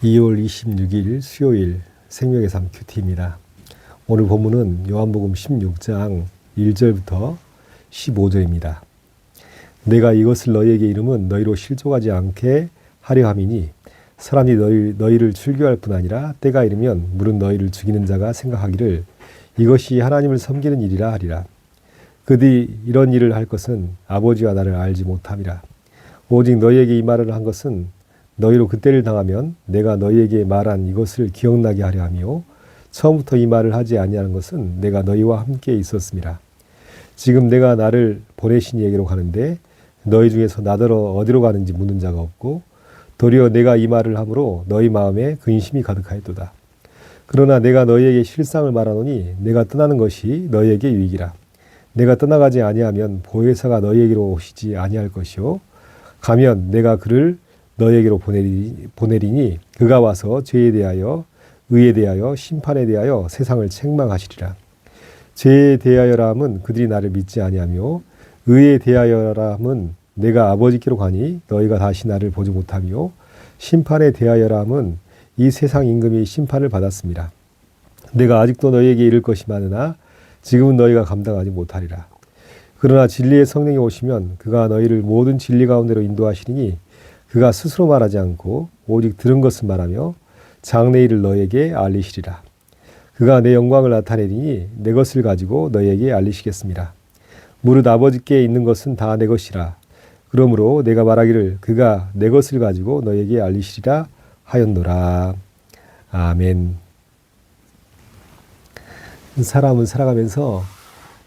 2월 26일 수요일 생명의 삶 큐티입니다. 오늘 본문은 요한복음 16장 1절부터 15절입니다. 내가 이것을 너희에게 이름은 너희로 실족하지 않게 하려 함이니 사람이 너희를 출교할 뿐 아니라 때가 이르면 물은 너희를 죽이는 자가 생각하기를 이것이 하나님을 섬기는 일이라 하리라. 그들이 이런 일을 할 것은 아버지와 나를 알지 못함이라. 오직 너희에게 이 말을 한 것은 너희로 그때를 당하면 내가 너희에게 말한 이것을 기억나게 하려 함이요 처음부터 이 말을 하지 아니하는 것은 내가 너희와 함께 있었음이라. 지금 내가 나를 보내신 이에게로 가는데 너희 중에서 나더러 어디로 가는지 묻는 자가 없고 도리어 내가 이 말을 함으로 너희 마음에 근심이 가득하였도다. 그러나 내가 너희에게 실상을 말하노니 내가 떠나는 것이 너희에게 유익이라. 내가 떠나가지 아니하면 보혜사가 너희에게로 오시지 아니할 것이요 가면 내가 그를 너희에게로 보내리니 그가 와서 죄에 대하여 의에 대하여 심판에 대하여 세상을 책망하시리라. 죄에 대하여라 함은 그들이 나를 믿지 아니하며 의에 대하여라 함은 내가 아버지께로 가니 너희가 다시 나를 보지 못하며 심판에 대하여라 함은 이 세상 임금이 심판을 받았습니다. 내가 아직도 너희에게 이를 것이 많으나 지금은 너희가 감당하지 못하리라. 그러나 진리의 성령이 오시면 그가 너희를 모든 진리 가운데로 인도하시리니 그가 스스로 말하지 않고 오직 들은 것을 말하며 장래 일을 너희에게 알리시리라. 그가 내 영광을 나타내리니 내 것을 가지고 너희에게 알리시겠습니다. 무릇 아버지께 있는 것은 다 내 것이라. 그러므로 내가 말하기를 그가 내 것을 가지고 너희에게 알리시리라 하였노라. 아멘. 사람은 살아가면서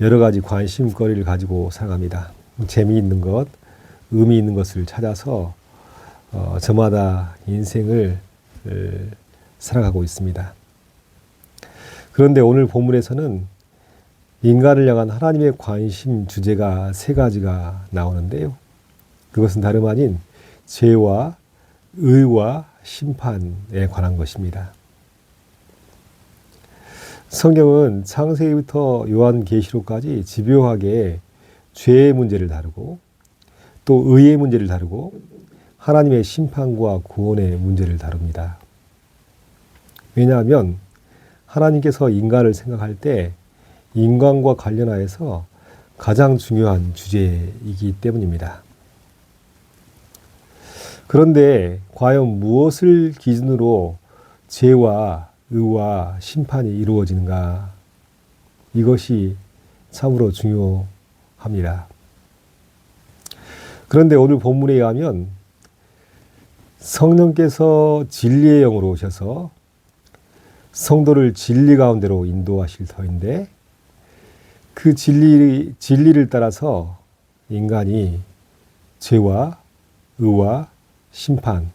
여러 가지 관심거리를 가지고 살아갑니다. 재미있는 것, 의미 있는 것을 찾아서 저마다 인생을 살아가고 있습니다. 그런데 오늘 본문에서는 인간을 향한 하나님의 관심 주제가 세 가지가 나오는데요. 그것은 다름 아닌 죄와 의와 심판에 관한 것입니다. 성경은 창세기부터 요한계시록까지 집요하게 죄의 문제를 다루고 또 의의 문제를 다루고 하나님의 심판과 구원의 문제를 다룹니다. 왜냐하면 하나님께서 인간을 생각할 때 인간과 관련하여서 가장 중요한 주제이기 때문입니다. 그런데 과연 무엇을 기준으로 죄와 의와 심판이 이루어지는가? 이것이 참으로 중요합니다. 그런데 오늘 본문에 의하면 성령께서 진리의 영으로 오셔서 성도를 진리 가운데로 인도하실 터인데 그 진리를 따라서 인간이 죄와 의와 심판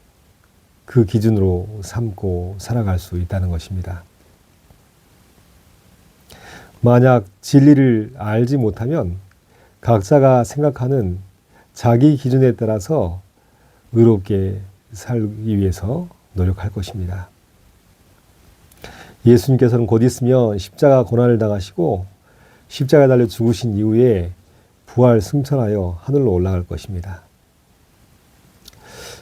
그 기준으로 삼고 살아갈 수 있다는 것입니다. 만약 진리를 알지 못하면 각자가 생각하는 자기 기준에 따라서 의롭게 살기 위해서 노력할 것입니다. 예수님께서는 곧 있으면 십자가 고난을 당하시고 십자가에 달려 죽으신 이후에 부활 승천하여 하늘로 올라갈 것입니다.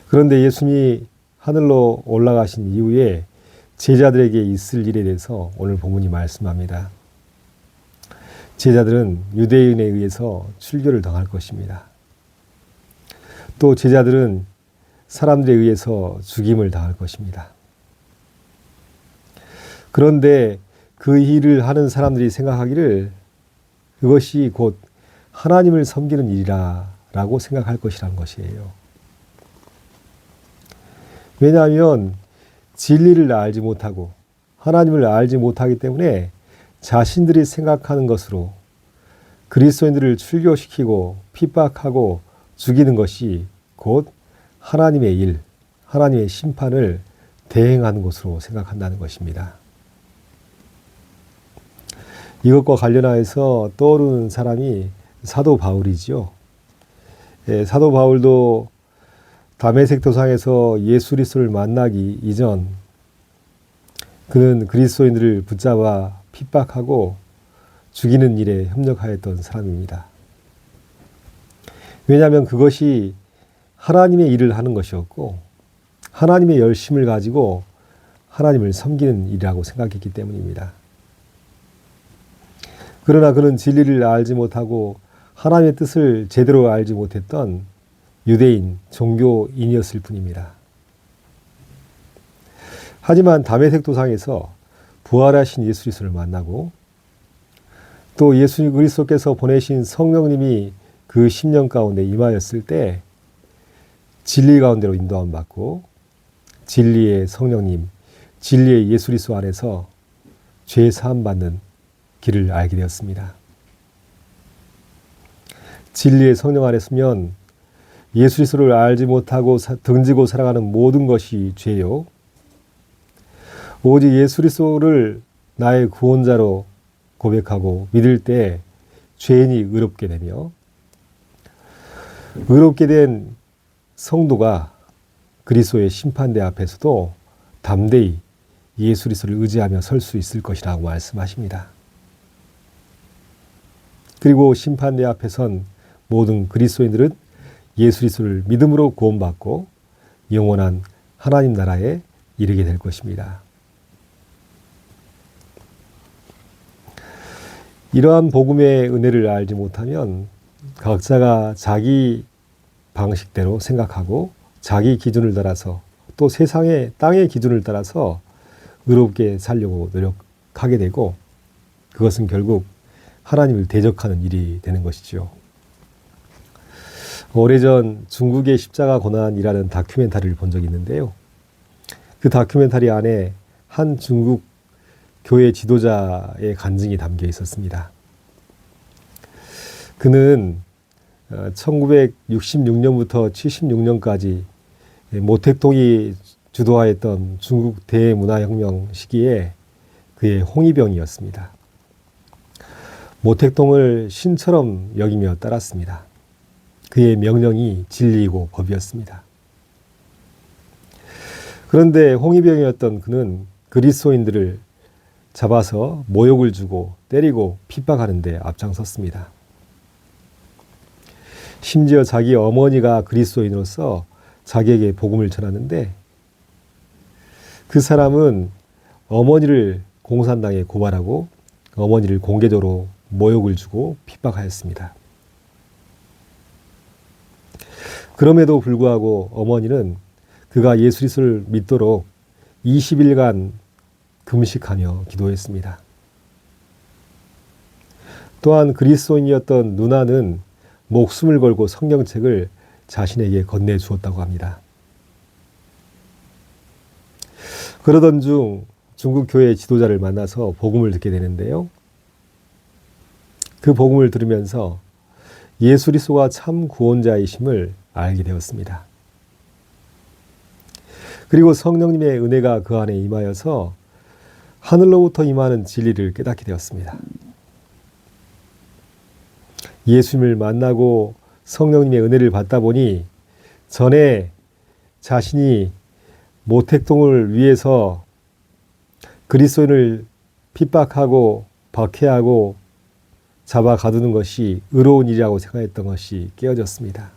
그런데 예수님이 하늘로 올라가신 이후에 제자들에게 있을 일에 대해서 오늘 본문이 말씀합니다. 제자들은 유대인에 의해서 출교를 당할 것입니다. 또 제자들은 사람들에 의해서 죽임을 당할 것입니다. 그런데 그 일을 하는 사람들이 생각하기를 그것이 곧 하나님을 섬기는 일이라고 생각할 것이라는 것이에요. 왜냐하면 진리를 알지 못하고 하나님을 알지 못하기 때문에 자신들이 생각하는 것으로 그리스도인들을 출교시키고 핍박하고 죽이는 것이 곧 하나님의 일, 하나님의 심판을 대행하는 것으로 생각한다는 것입니다. 이것과 관련하여서 떠오르는 사람이 사도 바울이지요. 사도 바울도 다메섹 도상에서 예수 그리스도를 만나기 이전 그는 그리스도인들을 붙잡아 핍박하고 죽이는 일에 협력하였던 사람입니다. 왜냐하면 그것이 하나님의 일을 하는 것이었고 하나님의 열심을 가지고 하나님을 섬기는 일이라고 생각했기 때문입니다. 그러나 그는 진리를 알지 못하고 하나님의 뜻을 제대로 알지 못했던 유대인, 종교인이었을 뿐입니다. 하지만 다메섹 도상에서 부활하신 예수 그리스도를 만나고 또 예수 그리스도께서 보내신 성령님이 그 10년 가운데 임하였을 때 진리 가운데로 인도함 받고 진리의 성령님, 진리의 예수 그리스도 안에서 죄 사함 받는 길을 알게 되었습니다. 진리의 성령 안에 서면 예수 그리스도를 알지 못하고 등지고 살아가는 모든 것이 죄요. 오직 예수 그리스도를 나의 구원자로 고백하고 믿을 때 죄인이 의롭게 되며 의롭게 된 성도가 그리스도의 심판대 앞에서도 담대히 예수 그리스도를 의지하며 설 수 있을 것이라고 말씀하십니다. 그리고 심판대 앞에선 모든 그리스도인들은 예수 그리스도를 믿음으로 구원받고 영원한 하나님 나라에 이르게 될 것입니다. 이러한 복음의 은혜를 알지 못하면 각자가 자기 방식대로 생각하고 자기 기준을 따라서 또 세상의 땅의 기준을 따라서 의롭게 살려고 노력하게 되고 그것은 결국 하나님을 대적하는 일이 되는 것이죠. 오래전 중국의 십자가 고난이라는 다큐멘터리를 본 적이 있는데요. 그 다큐멘터리 안에 한 중국 교회 지도자의 간증이 담겨 있었습니다. 그는 1966년부터 76년까지 모택동이 주도하였던 중국 대문화혁명 시기에 그의 홍위병이었습니다. 모택동을 신처럼 여기며 따랐습니다. 그의 명령이 진리이고 법이었습니다. 그런데 홍위병이었던 그는 그리스도인들을 잡아서 모욕을 주고 때리고 핍박하는 데 앞장섰습니다. 심지어 자기 어머니가 그리스도인으로서 자기에게 복음을 전하는데 그 사람은 어머니를 공산당에 고발하고 어머니를 공개적으로 모욕을 주고 핍박하였습니다. 그럼에도 불구하고 어머니는 그가 예수 그리스도를 믿도록 20일간 금식하며 기도했습니다. 또한 그리스도인이었던 누나는 목숨을 걸고 성경책을 자신에게 건네주었다고 합니다. 그러던 중 중국 교회 지도자를 만나서 복음을 듣게 되는데요. 그 복음을 들으면서 예수 그리스도가 참 구원자이심을 알게 되었습니다. 그리고 성령님의 은혜가 그 안에 임하여서 하늘로부터 임하는 진리를 깨닫게 되었습니다. 예수님을 만나고 성령님의 은혜를 받다 보니 전에 자신이 모택동을 위해서 그리스도인을 핍박하고 박해하고 잡아 가두는 것이 의로운 일이라고 생각했던 것이 깨어졌습니다.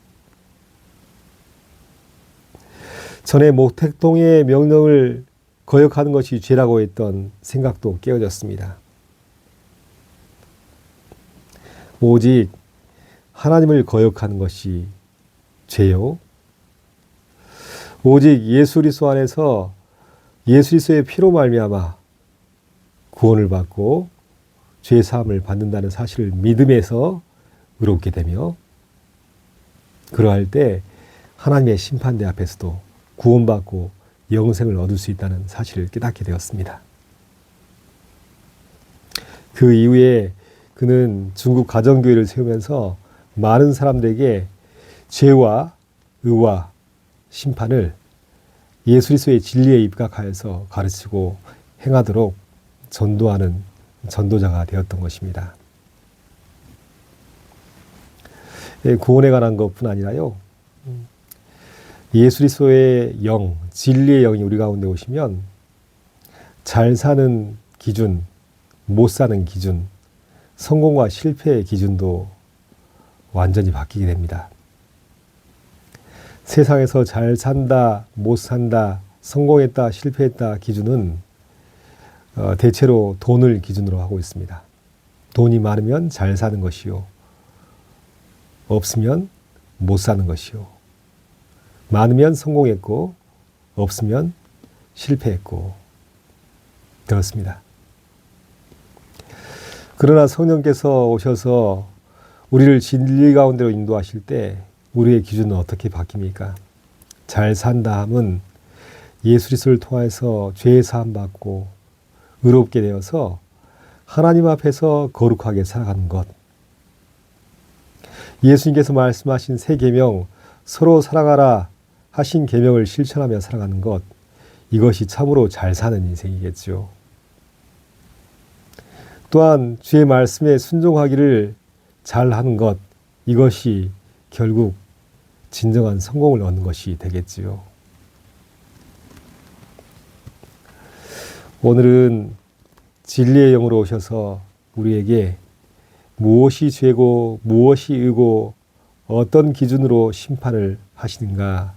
전에 모택동의 명령을 거역하는 것이 죄라고 했던 생각도 깨어졌습니다. 오직 하나님을 거역하는 것이 죄요. 오직 예수 그리스도 안에서 예수 그리스도의 피로 말미암아 구원을 받고 죄 사함을 받는다는 사실을 믿음에서 의롭게 되며 그러할 때 하나님의 심판대 앞에서도 구원받고 영생을 얻을 수 있다는 사실을 깨닫게 되었습니다. 그 이후에 그는 중국 가정교회를 세우면서 많은 사람들에게 죄와 의와 심판을 예수 그리스도의 진리에 입각하여서 가르치고 행하도록 전도하는 전도자가 되었던 것입니다. 구원에 관한 것뿐 아니라요. 예수 그리스도의 영, 진리의 영이 우리 가운데 오시면 잘 사는 기준, 못 사는 기준, 성공과 실패의 기준도 완전히 바뀌게 됩니다. 세상에서 잘 산다, 못 산다, 성공했다, 실패했다 기준은 대체로 돈을 기준으로 하고 있습니다. 돈이 많으면 잘 사는 것이요. 없으면 못 사는 것이요. 많으면 성공했고 없으면 실패했고 그렇습니다. 그러나 성령께서 오셔서 우리를 진리 가운데로 인도하실 때 우리의 기준은 어떻게 바뀝니까? 잘 산다 함은 예수 그리스도를 통해서 죄 사함 받고 의롭게 되어서 하나님 앞에서 거룩하게 살아가는 것. 예수님께서 말씀하신 세 계명, 서로 사랑하라 하신 계명을 실천하며 살아가는 것. 이것이 참으로 잘 사는 인생이겠죠. 또한 주의 말씀에 순종하기를 잘하는 것. 이것이 결국 진정한 성공을 얻는 것이 되겠지요. 오늘은 진리의 영으로 오셔서 우리에게 무엇이 죄고 무엇이 의고 어떤 기준으로 심판을 하시는가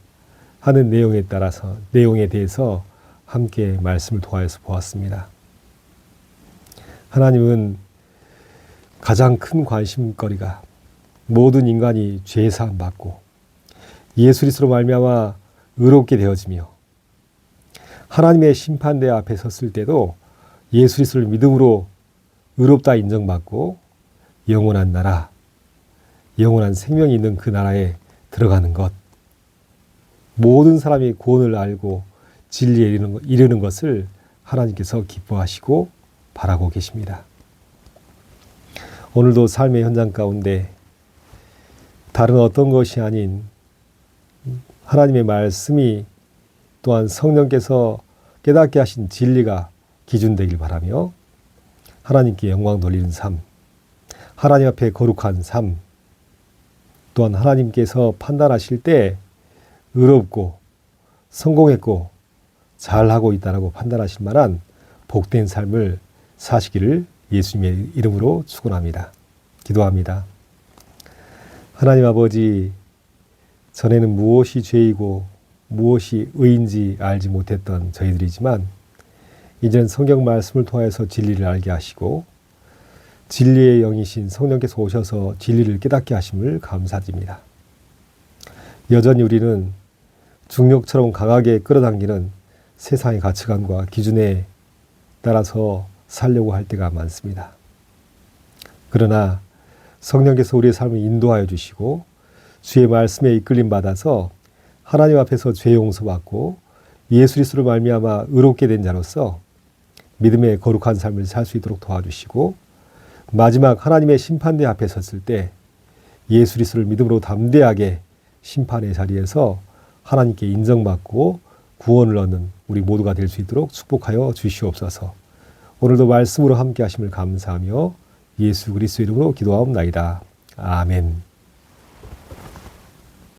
하는 내용에 대해서 함께 말씀을 통하여서 보았습니다. 하나님은 가장 큰 관심거리가 모든 인간이 죄 사함 받고 예수 그리스도로 말미암아 의롭게 되어지며 하나님의 심판대 앞에 섰을 때도 예수 그리스도를 믿음으로 의롭다 인정받고 영원한 나라, 영원한 생명이 있는 그 나라에 들어가는 것. 모든 사람이 구원을 알고 진리에 이르는 것을 하나님께서 기뻐하시고 바라고 계십니다. 오늘도 삶의 현장 가운데 다른 어떤 것이 아닌 하나님의 말씀이 또한 성령께서 깨닫게 하신 진리가 기준되길 바라며 하나님께 영광 돌리는 삶, 하나님 앞에 거룩한 삶, 또한 하나님께서 판단하실 때 의롭고 성공했고 잘하고 있다라고 판단하실 만한 복된 삶을 사시기를 예수님의 이름으로 축원합니다. 기도합니다. 하나님 아버지, 전에는 무엇이 죄이고 무엇이 의인지 알지 못했던 저희들이지만 이제는 성경 말씀을 통해서 진리를 알게 하시고 진리의 영이신 성령께서 오셔서 진리를 깨닫게 하심을 감사드립니다. 여전히 우리는 중력처럼 강하게 끌어당기는 세상의 가치관과 기준에 따라서 살려고 할 때가 많습니다. 그러나 성령께서 우리의 삶을 인도하여 주시고 주의 말씀에 이끌림 받아서 하나님 앞에서 죄 용서받고 예수 그리스도로 말미암아 의롭게 된 자로서 믿음의 거룩한 삶을 살 수 있도록 도와주시고 마지막 하나님의 심판대 앞에 섰을 때 예수 그리스도를 믿음으로 담대하게 심판의 자리에서 하나님께 인정받고 구원을 얻는 우리 모두가 될 수 있도록 축복하여 주시옵소서. 오늘도 말씀으로 함께 하심을 감사하며 예수 그리스도 이름으로 기도하옵나이다. 아멘.